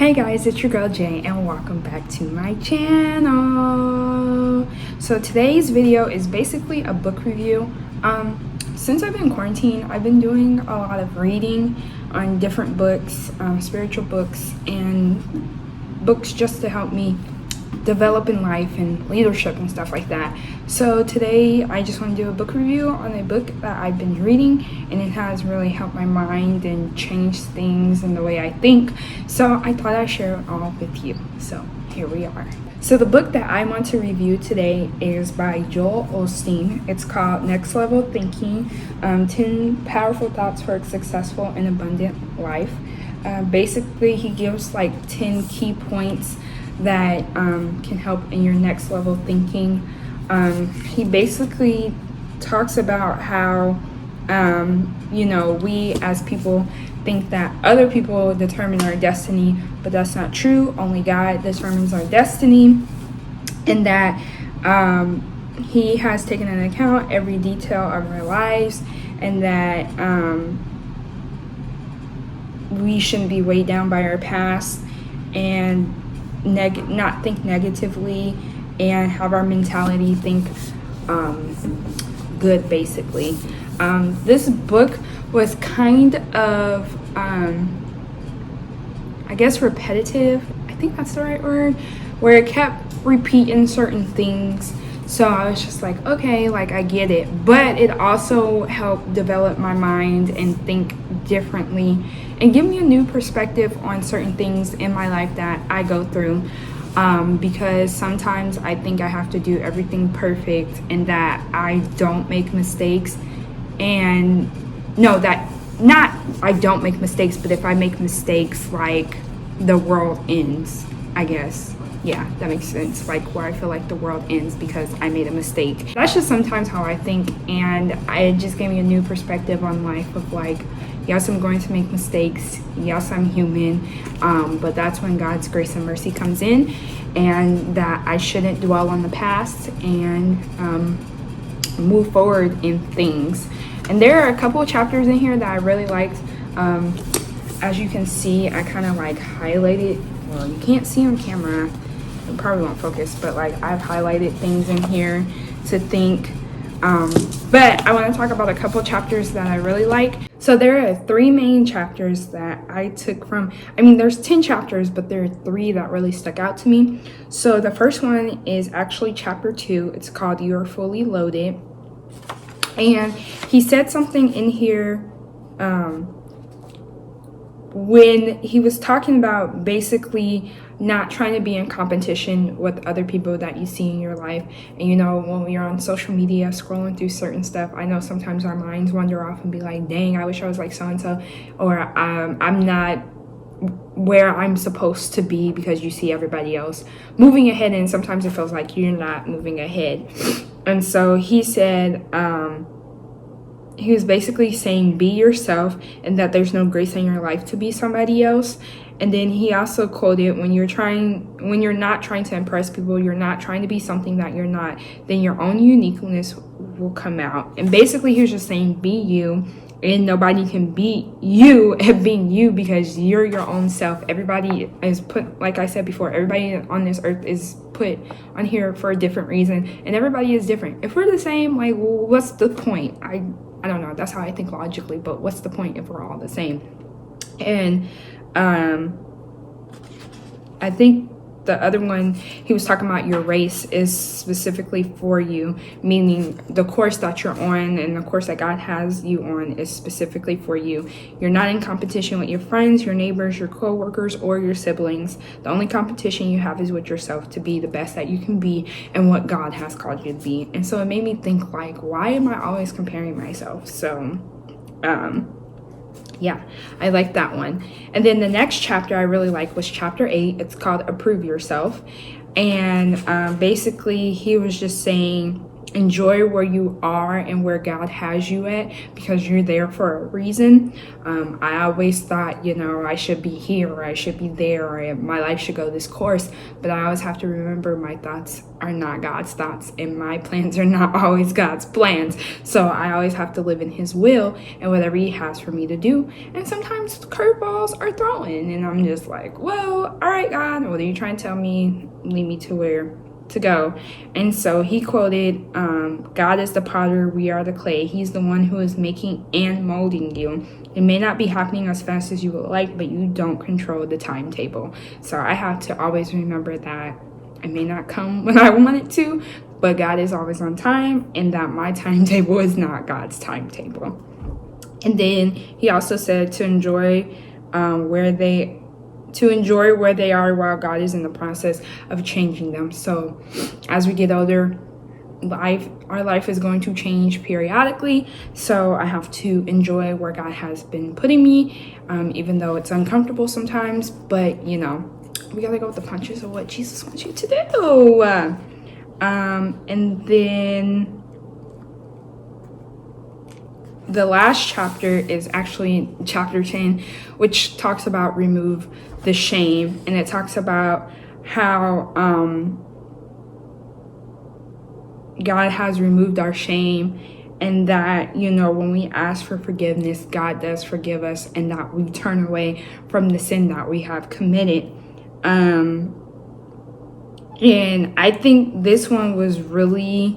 Hey guys, it's your girl Jay and welcome back to my channel. So today's video is basically a book review. Since I've been quarantined, I've been doing a lot of reading on different books, spiritual books and books just to help me develop in life and leadership and stuff like that. So today I just want to do a book review on a book that I've been reading, and it has really helped my mind and changed things and the way I think. So I thought I'd share it all with you. So here we are. So the book that I want to review today is by Osteen. It's called Next Level Thinking, 10 Powerful Thoughts for a Successful and Abundant Life. Basically, he gives like 10 key points that can help in your next level thinking. He basically talks about how we as people think that other people determine our destiny, but that's not true. Only God determines our destiny, and that he has taken into account every detail of our lives, and that we shouldn't be weighed down by our past and not think negatively, and have our mentality think good, basically. This book was kind of I guess repetitive, I think that's the right word, where it kept repeating certain things. So I was just like, okay, like I get it, but it also helped develop my mind and think differently and give me a new perspective on certain things in my life that I go through, because sometimes I think I have to do everything perfect and that I don't make mistakes. And no, that not I don't make mistakes, but if I make mistakes, like the world ends, I guess. Yeah, that makes sense. Like where I feel like the world ends because I made a mistake. That's just sometimes how I think, and it just gave me a new perspective on life of like, yes, I'm going to make mistakes. Yes, I'm human. But that's when God's grace and mercy comes in, and that I shouldn't dwell on the past and move forward in things. And there are a couple of chapters in here that I really liked. As you can see, I kind of like highlighted. Well, you can't see on camera. It probably won't focus, but like I've highlighted things in here to think. But I want to talk about a couple chapters that I really like. So there are 3 main chapters that I took from, there's 10 chapters, but there are 3 that really stuck out to me. So the first one is actually chapter 2. It's called You're Fully Loaded. And he said something in here when he was talking about basically not trying to be in competition with other people that you see in your life. And when you're on social media scrolling through certain stuff, I know sometimes our minds wander off and be like, dang, I wish I was like so-and-so, or I'm not where I'm supposed to be, because you see everybody else moving ahead, and sometimes it feels like you're not moving ahead. And so he said, he was basically saying be yourself, and that there's no grace in your life to be somebody else. And then he also quoted, when you're not trying to impress people, you're not trying to be something that you're not, then your own uniqueness will come out. And basically he was just saying be you, and nobody can beat you at being you, because you're your own self. Everybody is put, like I said before, everybody on this earth is put on here for a different reason, and everybody is different. If we're the same, like, well, what's the point? I don't know, that's how I think logically, but what's the point if we're all the same? And I think the other one, he was talking about your race is specifically for you, meaning the course that you're on and the course that God has you on is specifically for you. You're not in competition with your friends, your neighbors, your co-workers, or your siblings. The only competition you have is with yourself, to be the best that you can be and what God has called you to be. And so it made me think, like, why am I always comparing myself? So yeah, I like that one. And then the next chapter I really like was chapter 8. It's called Approve Yourself. And basically he was just saying enjoy where you are and where God has you at, because you're there for a reason. I always thought, I should be here, or I should be there, or my life should go this course. But I always have to remember my thoughts are not God's thoughts, and my plans are not always God's plans. So I always have to live in His will and whatever He has for me to do. And sometimes curveballs are thrown, and I'm just like, well, all right, God, what are you trying to tell me? Lead me to where to go. And so he quoted, God is the potter, we are the clay. He's the one who is making and molding you. It may not be happening as fast as you would like, but you don't control the timetable. So I have to always remember that it may not come when I want it to, but God is always on time, and that my timetable is not God's timetable. And then he also said to enjoy where they are while God is in the process of changing them. So as we get older, our life is going to change periodically. So I have to enjoy where God has been putting me, even though it's uncomfortable sometimes. But, we got to go with the punches of what Jesus wants you to do. And then the last chapter is actually chapter 10, which talks about remove the shame. And it talks about how God has removed our shame, and that, when we ask for forgiveness, God does forgive us, and that we turn away from the sin that we have committed. And I think this one was really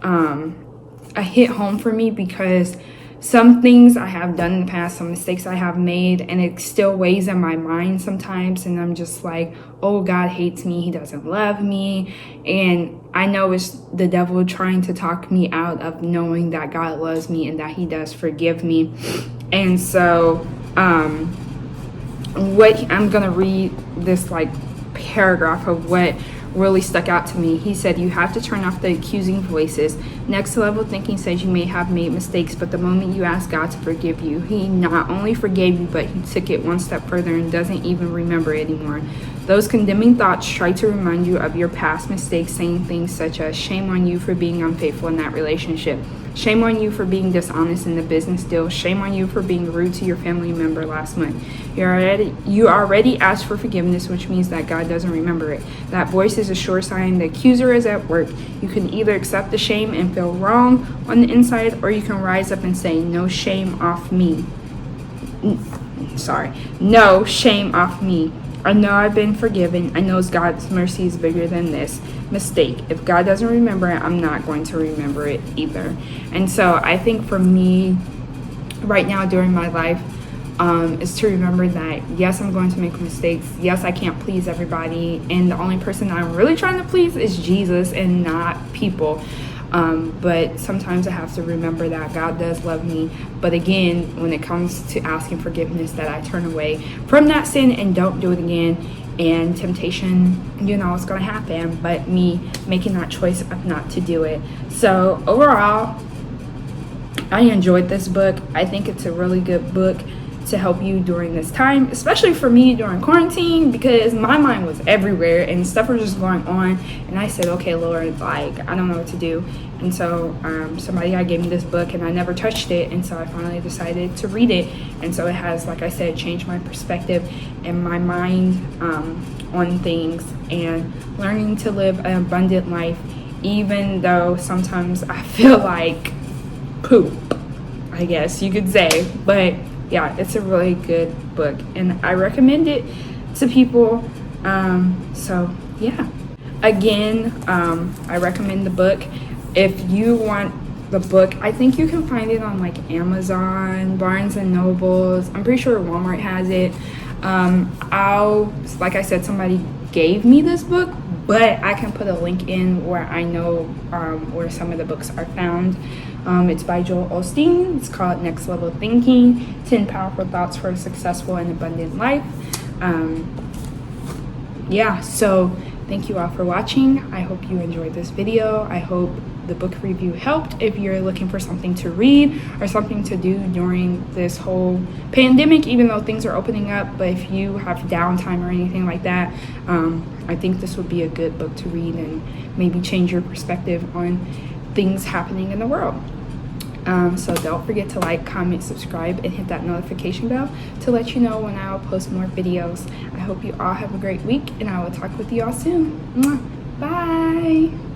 a hit home for me, because some things I have done in the past, some mistakes I have made, and it still weighs in my mind sometimes. And I'm just like, oh, God hates me. He doesn't love me. And I know it's the devil trying to talk me out of knowing that God loves me and that He does forgive me. And so what I'm going to read this paragraph of what really stuck out to me. He said, you have to turn off the accusing voices. Next level thinking says you may have made mistakes, but the moment you ask God to forgive you, He not only forgave you, but He took it one step further and doesn't even remember it anymore. Those condemning thoughts try to remind you of your past mistakes, saying things such as, shame on you for being unfaithful in that relationship. Shame on you for being dishonest in the business deal. Shame on you for being rude to your family member last month. You already asked for forgiveness, which means that God doesn't remember it. That voice is a sure sign the accuser is at work. You can either accept the shame and feel wrong on the inside, or you can rise up and say, no shame off me. No shame off me. I know I've been forgiven. I know God's mercy is bigger than this mistake. If God doesn't remember it, I'm not going to remember it either. And so I think for me right now during my life is to remember that, yes, I'm going to make mistakes. Yes, I can't please everybody. And the only person I'm really trying to please is Jesus and not people. But sometimes I have to remember that God does love me. But again, when it comes to asking forgiveness, that I turn away from that sin and don't do it again. And temptation, it's going to happen. But me making that choice of not to do it. So overall, I enjoyed this book. I think it's a really good book to help you during this time, especially for me during quarantine, because my mind was everywhere and stuff was just going on. And I said, okay, Lord, I don't know what to do. And so somebody had gave me this book and I never touched it. And so I finally decided to read it. And so it has, like I said, changed my perspective and my mind on things, and learning to live an abundant life, even though sometimes I feel like poop, I guess you could say. But yeah, it's a really good book and I recommend it to people. So yeah, again, I recommend the book. If you want the book, I think you can find it on Amazon, Barnes and Nobles. I'm pretty sure Walmart has it. Like I said, somebody gave me this book, but I can put a link in where I know where some of the books are found. It's by Joel Osteen. It's called Next Level Thinking, 10 Powerful Thoughts for a Successful and Abundant Life. So thank you all for watching. I hope you enjoyed this video. I hope the book review helped if you're looking for something to read or something to do during this whole pandemic, even though things are opening up. But if you have downtime or anything like that, I think this would be a good book to read and maybe change your perspective on things happening in the world. So don't forget to like, comment, subscribe, and hit that notification bell to let you know when I will post more videos. I hope you all have a great week, and I will talk with you all soon. Mwah. Bye.